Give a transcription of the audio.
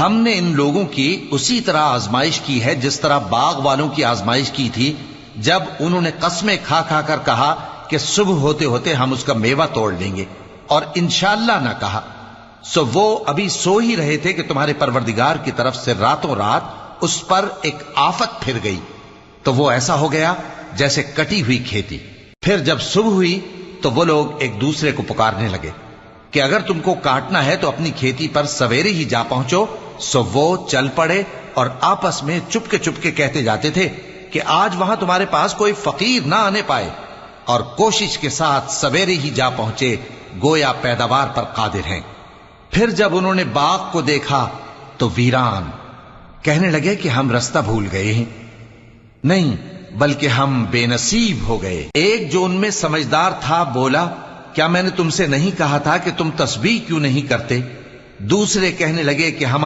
ہم نے ان لوگوں کی اسی طرح آزمائش کی ہے جس طرح باغ والوں کی آزمائش کی تھی جب انہوں نے قسمیں کھا کھا کر کہا کہ صبح ہوتے ہوتے ہم اس کا میوہ توڑ لیں گے، اور انشاءاللہ نہ کہا۔ سو وہ ابھی سو ہی رہے تھے کہ تمہارے پروردگار کی طرف سے راتوں رات اس پر ایک آفت پھر گئی، تو وہ ایسا ہو گیا جیسے کٹی ہوئی کھیتی۔ پھر جب صبح ہوئی تو وہ لوگ ایک دوسرے کو پکارنے لگے کہ اگر تم کو کاٹنا ہے تو اپنی کھیتی پر سویرے ہی جا پہنچو۔ سو وہ چل پڑے اور آپس میں چپکے کہتے جاتے تھے کہ آج وہاں تمہارے پاس کوئی فقیر نہ آنے پائے، اور کوشش کے ساتھ سویرے ہی جا پہنچے، گویا پیداوار پر قادر ہیں۔ پھر جب انہوں نے باغ کو دیکھا تو ویران، کہنے لگے کہ ہم رستہ بھول گئے ہیں، نہیں بلکہ ہم بے نصیب ہو گئے۔ ایک جو ان میں سمجھدار تھا بولا، کیا میں نے تم سے نہیں کہا تھا کہ تم تسبیح کیوں نہیں کرتے؟ دوسرے کہنے لگے کہ ہم